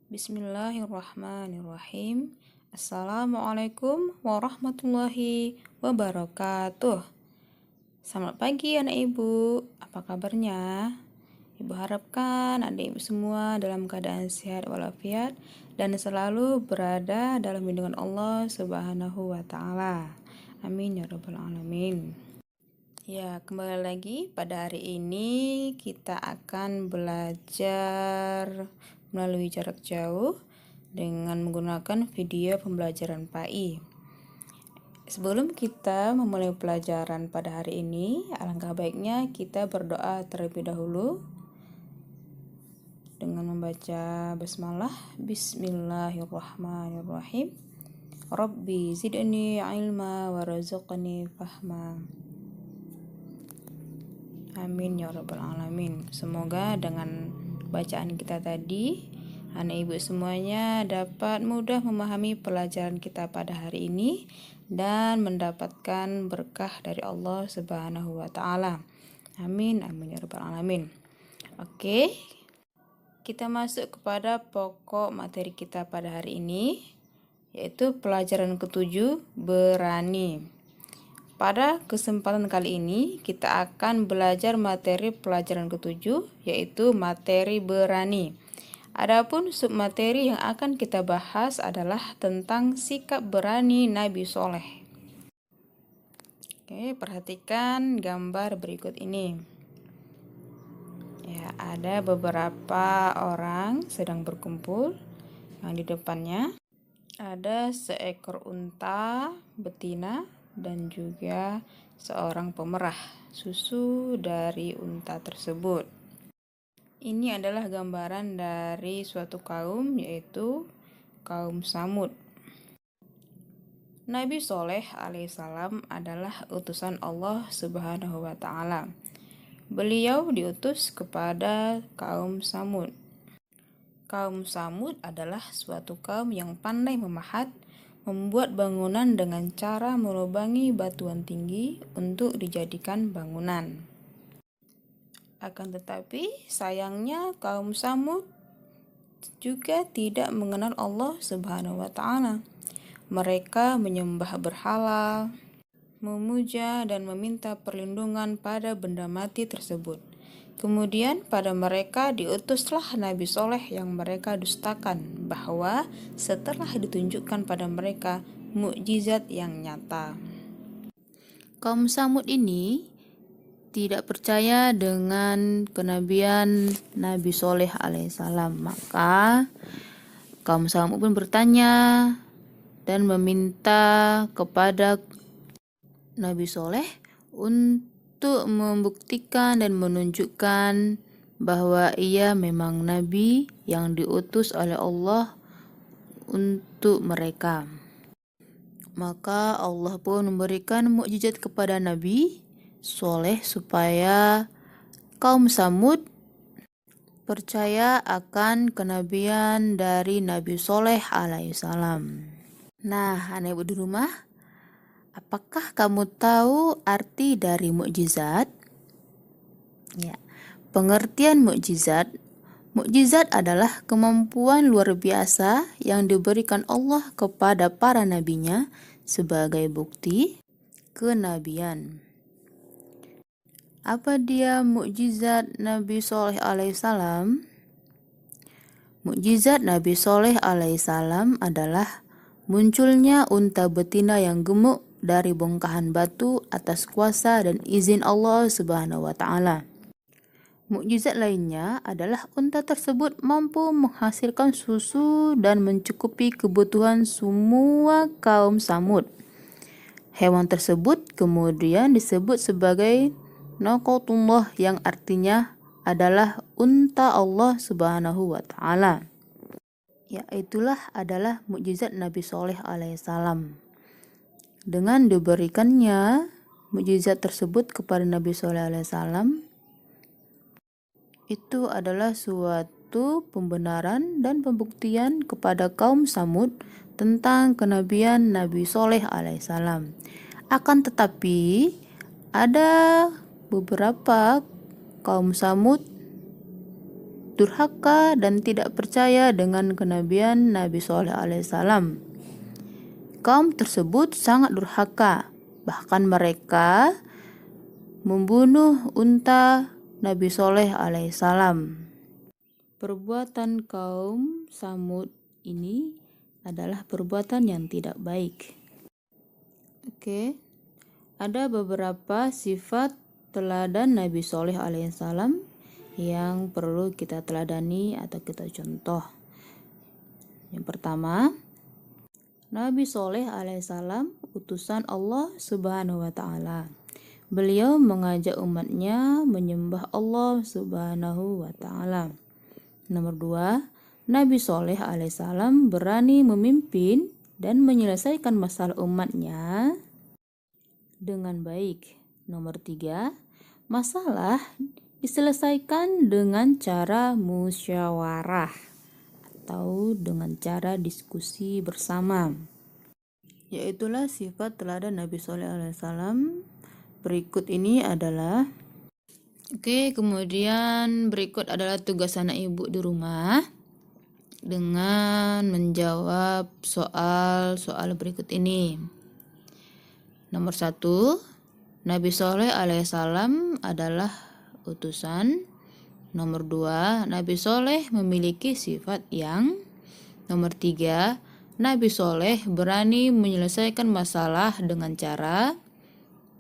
Bismillahirrahmanirrahim. Assalamualaikum warahmatullahi wabarakatuh. Selamat pagi anak ibu, apa kabarnya? Ibu harapkan adik ibu semua dalam keadaan sehat walafiat dan selalu berada dalam lindungan Allah Subhanahu wa taala. Amin ya rabbal alamin. Ya, kembali lagi pada hari ini kita akan belajar melalui jarak jauh dengan menggunakan video pembelajaran PAI. Sebelum kita memulai pelajaran pada hari ini, alangkah baiknya kita berdoa terlebih dahulu dengan membaca basmalah. Bismillahirrahmanirrahim. Rabbi zidni ilma warzuqni fahma. Amin ya rabbal alamin. Semoga dengan bacaan kita tadi, anak ibu semuanya dapat mudah memahami pelajaran kita pada hari ini dan mendapatkan berkah dari Allah Subhanahu wa taala. Amin amin ya rabbal alamin. Oke. Kita masuk kepada pokok materi kita pada hari ini, yaitu pelajaran ke-7, berani. Pada kesempatan kali ini kita akan belajar materi pelajaran ke-7, yaitu materi berani. Adapun submateri yang akan kita bahas adalah tentang sikap berani Nabi Soleh. Oke, perhatikan gambar berikut ini. Ya, ada beberapa orang sedang berkumpul. Yang di depannya ada seekor unta betina dan juga seorang pemerah susu dari unta tersebut. Ini adalah gambaran dari suatu kaum, yaitu kaum Samud. Nabi Soleh alaihissalam adalah utusan Allah Subhanahu wa taala. Beliau diutus kepada kaum Samud. Kaum Samud adalah suatu kaum yang pandai memahat, membuat bangunan dengan cara melubangi batuan tinggi untuk dijadikan bangunan. Akan tetapi sayangnya kaum Samud juga tidak mengenal Allah Subhanahu wa taala. Mereka menyembah berhala, memuja dan meminta perlindungan pada benda mati tersebut. Kemudian pada mereka diutuslah Nabi Soleh yang mereka dustakan, bahwa setelah ditunjukkan pada mereka mukjizat yang nyata. Kaum Samud ini tidak percaya dengan kenabian Nabi Soleh alaihissalam. Maka kaum Samud pun bertanya dan meminta kepada Nabi Soleh untuk membuktikan dan menunjukkan bahwa ia memang Nabi yang diutus oleh Allah untuk mereka. Maka Allah pun memberikan mukjizat kepada Nabi Soleh supaya kaum Samud percaya akan kenabian dari Nabi Soleh alaihissalam. Nah, anak ibu di rumah, apakah kamu tahu arti dari mukjizat? Ya, pengertian mukjizat. Mukjizat adalah kemampuan luar biasa yang diberikan Allah kepada para nabinya sebagai bukti kenabian. Apa dia mukjizat Nabi Soleh alaihissalam? Mukjizat Nabi Soleh alaihissalam adalah munculnya unta betina yang gemuk dari bongkahan batu atas kuasa dan izin Allah Subhanahu wa taala. Mukjizat lainnya adalah unta tersebut mampu menghasilkan susu dan mencukupi kebutuhan semua kaum Samud. Hewan tersebut kemudian disebut sebagai Naqatullah yang artinya adalah unta Allah Subhanahu wa taala. Ya, itulah adalah mukjizat Nabi Soleh alaihissalam. Dengan diberikannya mukjizat tersebut kepada Nabi Soleh alaihissalam, itu adalah suatu pembenaran dan pembuktian kepada kaum Samud tentang kenabian Nabi Soleh alaihissalam. Akan tetapi ada beberapa kaum Samud durhaka dan tidak percaya dengan kenabian Nabi Shalih alaihissalam. Kaum tersebut sangat durhaka, bahkan mereka membunuh unta Nabi Shalih alaihissalam. Perbuatan kaum Samud ini adalah perbuatan yang tidak baik. Oke, ada beberapa sifat teladan Nabi Shalih alaihissalam yang perlu kita teladani atau kita contoh. Yang pertama, Nabi Shalih alaihissalam utusan Allah Subhanahu wa taala. Beliau mengajak umatnya menyembah Allah Subhanahu wa taala. Nomor 2, Nabi Shalih alaihissalam berani memimpin dan menyelesaikan masalah umatnya dengan baik. Nomor 3, masalah diselesaikan dengan cara musyawarah atau dengan cara diskusi bersama. Yaitulah sifat teladan Nabi Shalih alaihissalam. Berikut ini adalah kemudian berikut adalah tugas anak ibu di rumah dengan menjawab soal-soal berikut ini. Nomor 1, Nabi Shalih alaihissalam adalah utusan. Nomor 2, Nabi Shalih memiliki sifat yang. Nomor 3, Nabi Shalih berani menyelesaikan masalah dengan cara.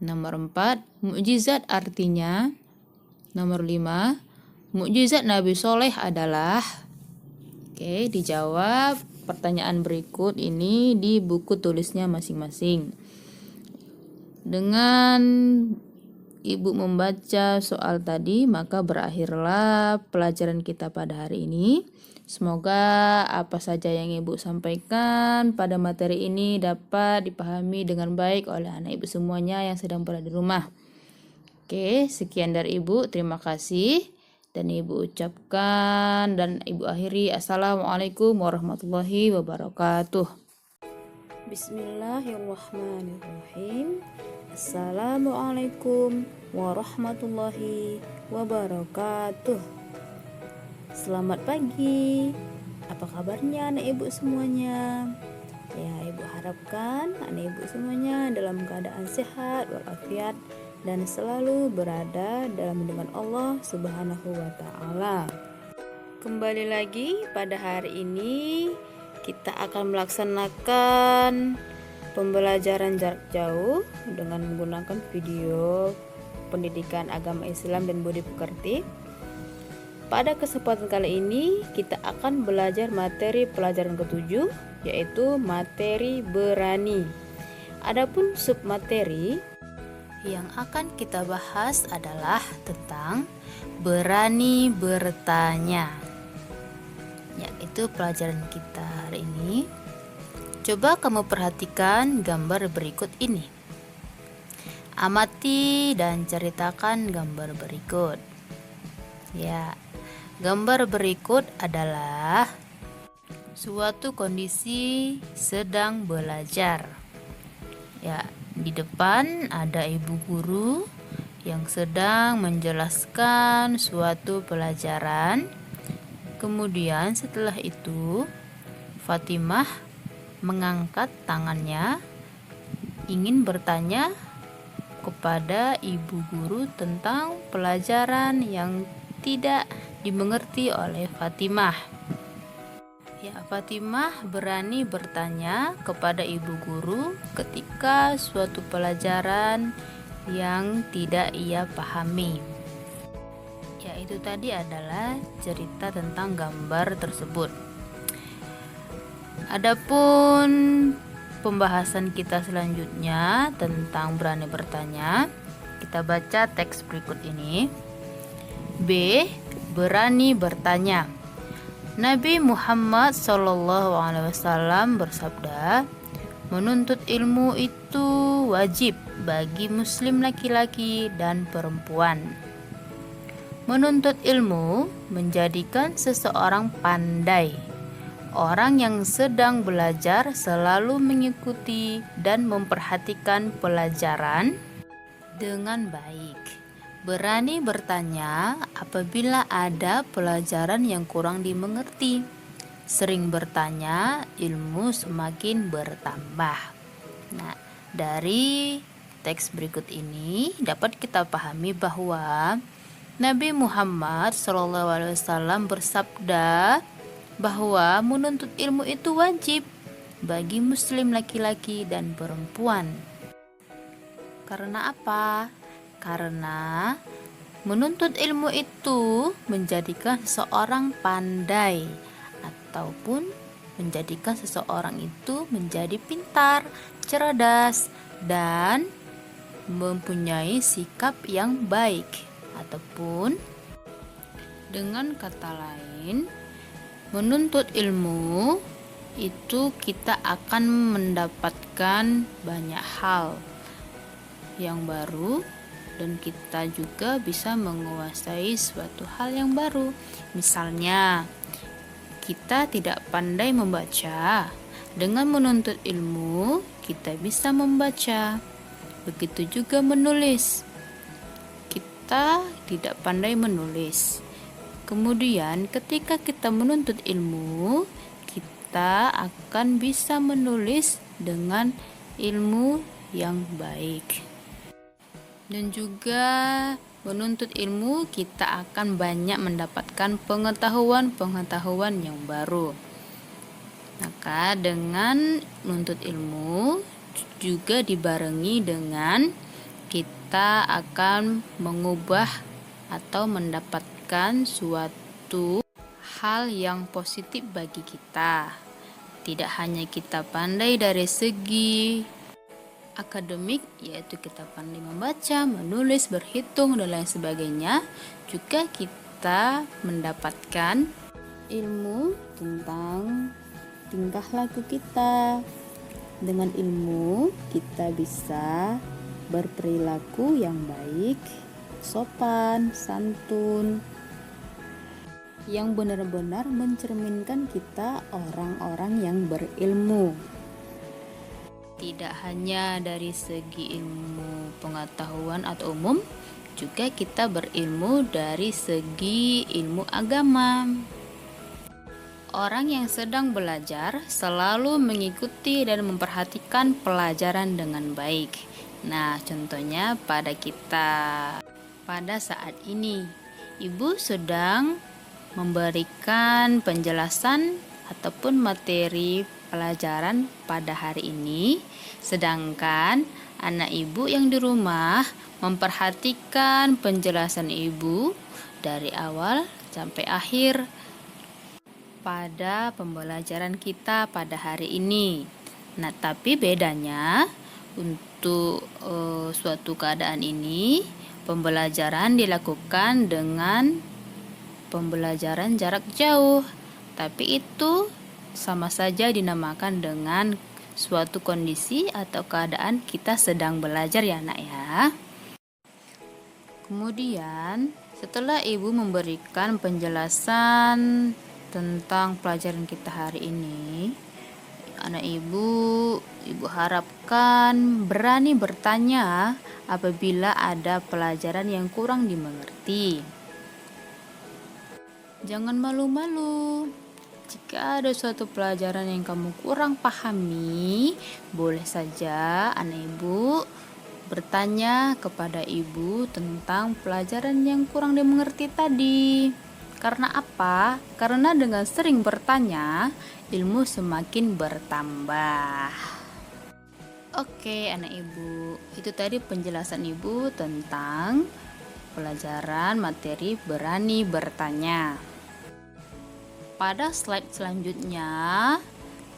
Nomor 4, mukjizat artinya. Nomor 5, mukjizat Nabi Shalih adalah. Dijawab pertanyaan berikut ini di buku tulisnya masing-masing. Dengan ibu membaca soal tadi, maka berakhirlah pelajaran kita pada hari ini. Semoga apa saja yang ibu sampaikan pada materi ini dapat dipahami dengan baik oleh anak ibu semuanya yang sedang berada di rumah. Sekian dari ibu, terima kasih. Dan ibu ucapkan dan ibu akhiri, Assalamualaikum warahmatullahi wabarakatuh. Bismillahirrahmanirrahim. Assalamualaikum warahmatullahi wabarakatuh. Selamat pagi. Apa kabarnya anak ibu semuanya? Ibu harapkan anak ibu semuanya dalam keadaan sehat walafiat dan selalu berada dalam lindungan Allah Subhanahu wa taala. Kembali lagi pada hari ini kita akan melaksanakan pembelajaran jarak jauh dengan menggunakan video pendidikan agama Islam dan budi pekerti. Pada kesempatan kali ini kita akan belajar materi pelajaran ke-7, yaitu materi berani. Adapun submateri yang akan kita bahas adalah tentang berani bertanya. Itu pelajaran kita hari ini. Coba kamu perhatikan gambar berikut ini. Amati dan ceritakan gambar berikut. Gambar berikut adalah suatu kondisi sedang belajar. Di depan ada ibu guru yang sedang menjelaskan suatu pelajaran. Kemudian setelah itu Fatimah mengangkat tangannya ingin bertanya kepada ibu guru tentang pelajaran yang tidak dimengerti oleh Fatimah. Fatimah berani bertanya kepada ibu guru ketika suatu pelajaran yang tidak ia pahami. Itu tadi adalah cerita tentang gambar tersebut. Adapun pembahasan kita selanjutnya tentang berani bertanya, kita baca teks berikut ini. B. Berani bertanya. Nabi Muhammad SAW bersabda, menuntut ilmu itu wajib bagi muslim laki-laki dan perempuan. Menuntut ilmu menjadikan seseorang pandai. Orang yang sedang belajar selalu mengikuti dan memperhatikan pelajaran dengan baik. Berani bertanya apabila ada pelajaran yang kurang dimengerti. Sering bertanya, ilmu semakin bertambah. Nah, dari teks berikut ini dapat kita pahami bahwa Nabi Muhammad SAW bersabda bahwa menuntut ilmu itu wajib bagi muslim laki-laki dan perempuan. Karena apa? Karena menuntut ilmu itu menjadikan seseorang pandai ataupun menjadikan seseorang itu menjadi pintar, cerdas, dan mempunyai sikap yang baik. Ataupun dengan kata lain, menuntut ilmu itu kita akan mendapatkan banyak hal yang baru, dan kita juga bisa menguasai suatu hal yang baru. Misalnya, kita tidak pandai membaca. Dengan menuntut ilmu, kita bisa membaca. Begitu juga menulis. Kita tidak pandai menulis. Kemudian, ketika kita menuntut ilmu, kita akan bisa menulis dengan ilmu yang baik. Dan juga menuntut ilmu, kita akan banyak mendapatkan pengetahuan-pengetahuan yang baru. Maka dengan menuntut ilmu juga dibarengi dengan kita akan mengubah atau mendapatkan suatu hal yang positif bagi kita. Tidak hanya kita pandai dari segi akademik, yaitu kita pandai membaca, menulis, berhitung, dan lain sebagainya, juga kita mendapatkan ilmu tentang tingkah laku kita. Dengan ilmu kita bisa berperilaku yang baik, sopan, santun, yang benar-benar mencerminkan kita orang-orang yang berilmu. Tidak hanya dari segi ilmu pengetahuan atau umum, juga kita berilmu dari segi ilmu agama. Orang yang sedang belajar selalu mengikuti dan memperhatikan pelajaran dengan baik. Nah, contohnya pada kita pada saat ini, Ibu sedang memberikan penjelasan ataupun materi pelajaran pada hari ini, sedangkan anak ibu yang di rumah memperhatikan penjelasan ibu dari awal sampai akhir pada pembelajaran kita pada hari ini. Nah, tapi bedanya untuk suatu keadaan ini, pembelajaran dilakukan dengan pembelajaran jarak jauh, tapi itu sama saja dinamakan dengan suatu kondisi atau keadaan kita sedang belajar ya nak ya. Kemudian setelah ibu memberikan penjelasan tentang pelajaran kita hari ini, anak ibu harapkan berani bertanya apabila ada pelajaran yang kurang dimengerti. Jangan malu-malu. Jika ada suatu pelajaran yang kamu kurang pahami, boleh saja anak ibu bertanya kepada ibu tentang pelajaran yang kurang dimengerti tadi. Karena apa? Karena dengan sering bertanya, ilmu semakin bertambah. Oke, anak ibu, itu tadi penjelasan ibu tentang pelajaran materi berani bertanya. Pada slide selanjutnya,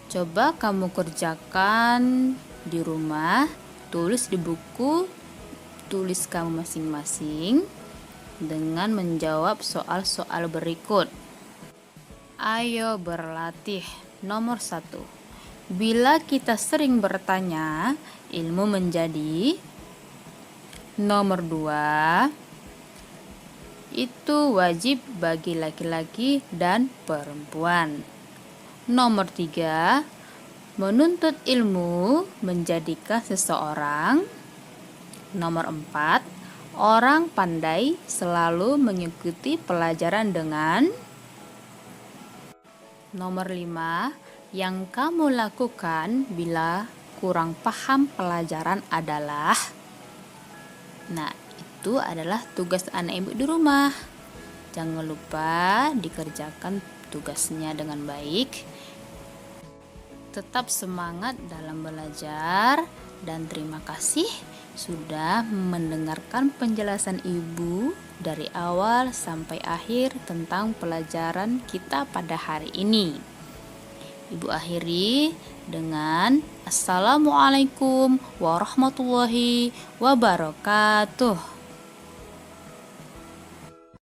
coba kamu kerjakan di rumah, tulis di buku, tulis kamu masing-masing dengan menjawab soal-soal berikut. Ayo berlatih. Nomor 1. Bila kita sering bertanya, ilmu menjadi. Nomor 2. Itu wajib bagi laki-laki dan perempuan. Nomor 3, menuntut ilmu menjadikan seseorang. Nomor 4, Orang pandai selalu mengikuti pelajaran dengan nomor 5. Yang kamu lakukan bila kurang paham pelajaran adalah, nah itu adalah tugas anak ibu di rumah. Jangan lupa dikerjakan tugasnya dengan baik. Tetap semangat dalam belajar dan terima kasih sudah mendengarkan penjelasan ibu dari awal sampai akhir tentang pelajaran kita pada hari ini. Ibu akhiri dengan Assalamualaikum warahmatullahi wabarakatuh.